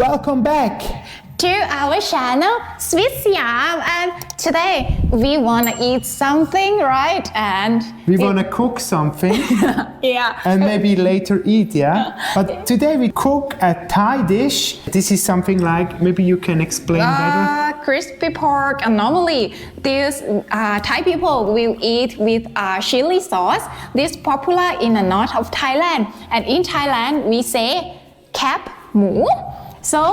Welcome back to our channel SwizSiam, and today we want to eat something, right? And we want to cook something. Yeah. And maybe later eat, yeah? But today we cook a Thai dish. This is something like, maybe you can explain better. Crispy pork. And normally these Thai people will eat with chili sauce. This is popular in the north of Thailand, and in Thailand we say Kaeb Moo. So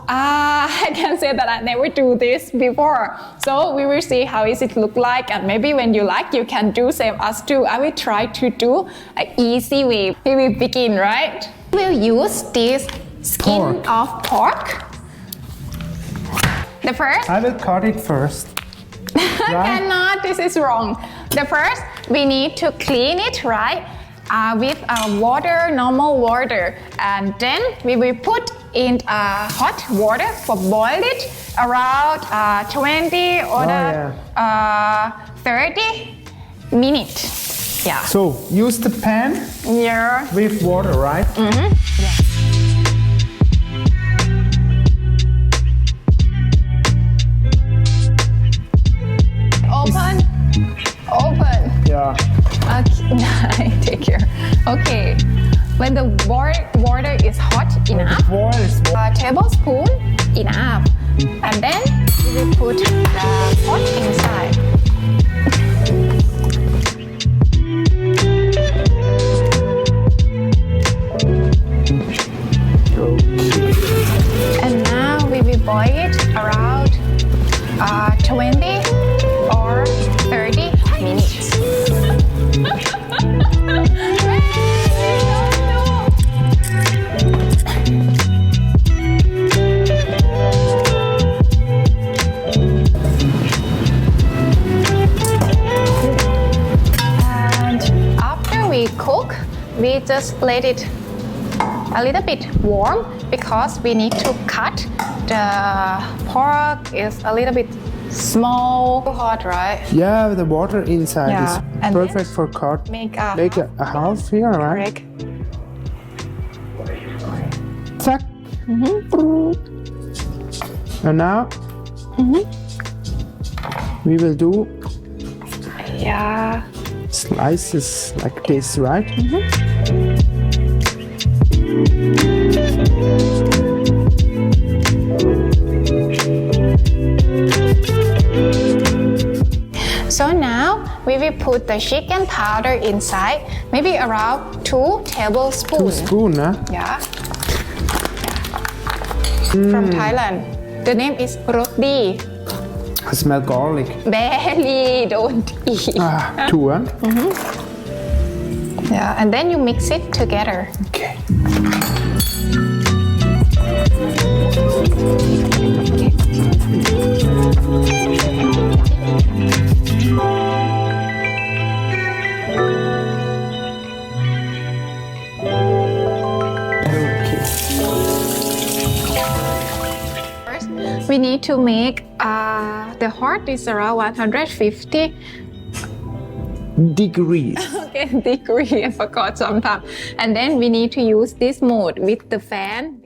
I can say that I never do this before. So we will see how is it look like, and maybe when you like, you can do same as too. I will try to do an easy way. We will begin, right? We'll use this skin of pork. The first. I will cut it first. Right? Cannot. This is wrong. The first, we need to clean it, right? With water, normal water, and then we will put in hot water for boil it around 20 or 30 minutes. Yeah. So use the pan with water, right? Mm-hmm. Yeah. Open. Yeah. Okay, take care. Okay, when the water is hot enough, a tablespoon enough, and then we will put the pot inside. And now we will boil it around 20 or 30 minutes. And after we cook, we just let it a little bit warm because we need to cut. The pork is a little bit small, hot, right? Yeah, the water inside is and perfect for cut. Make a half here, right? Zack. And now we will do slices like this, right? So now we will put the chicken powder inside, maybe around 2 tablespoons. 2 spoons, huh? Yeah. From Thailand. The name is roti. I smell garlic. Barely, don't eat. 2, huh? Yeah, and then you mix it together. Okay. We need to make the heart is around 150 degrees. Okay, degree, I forgot sometime. And then we need to use this mode with the fan.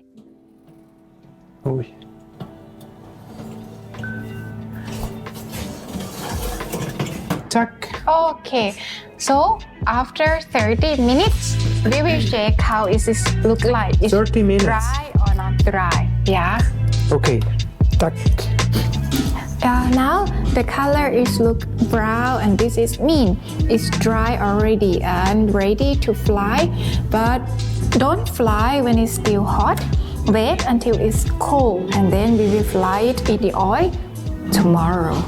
Zack. Okay, so after 30 minutes, we will check how is this look like. Is 30 minutes. Dry or not dry? Yeah. Okay. Zack. Now the color is look brown, and this is mean it's dry already and ready to fly, but don't fly when it's still hot. Wait until it's cold, and then we will fry it in the oil tomorrow.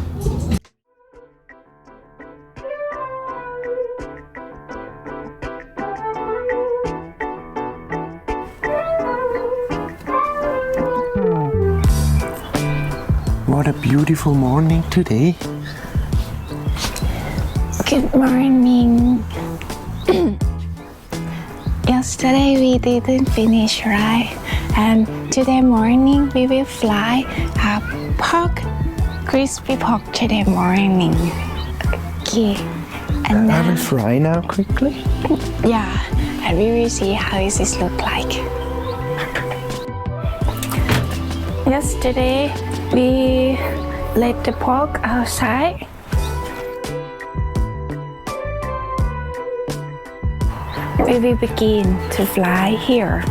What a beautiful morning today. Good morning. Yesterday we didn't finish, right? And today morning we will fry pork, crispy pork today morning. Okay. And I will fry now quickly. Yeah, and we will see how does this look like. Yesterday we let the pork outside. We will begin to fly here.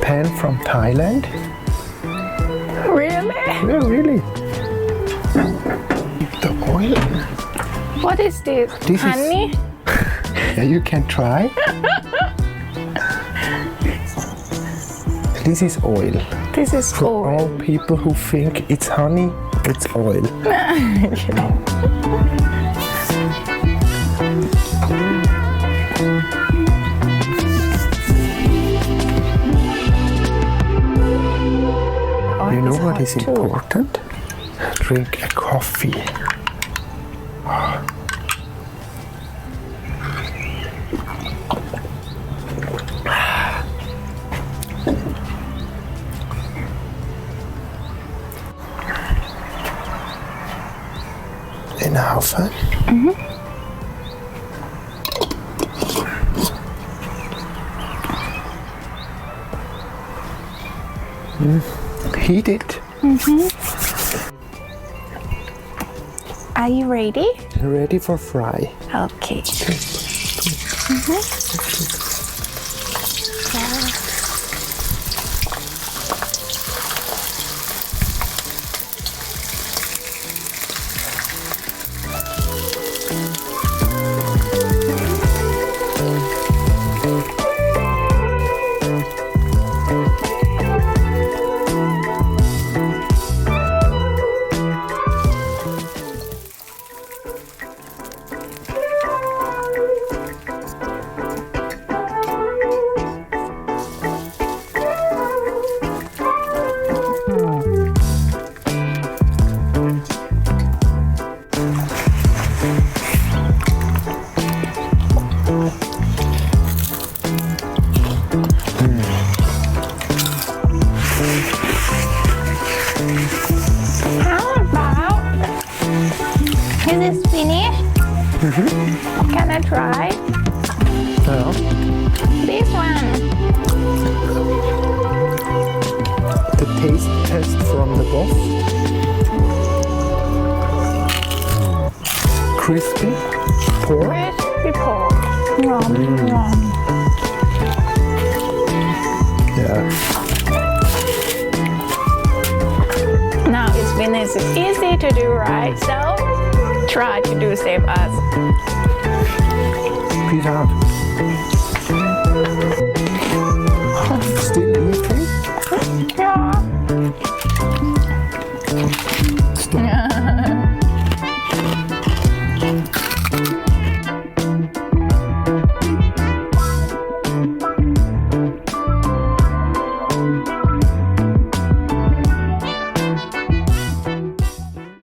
Pan from Thailand. Really? Yeah, really. The oil. What is this? This is- Honey? Yeah, you can try. This is oil. This is For oil. all people who think it's honey, it's oil. You know what is important? Drink a coffee. Enough, huh? Heat it. Are you ready? Ready for fry. Okay. How about this is finished? Can I try Yeah. this one? The taste test from the boss. Crispy pork. Crispy pork. Yum, yum. Yeah. Now it's finished. It's easy to do, right? So try to do save us. Peace out.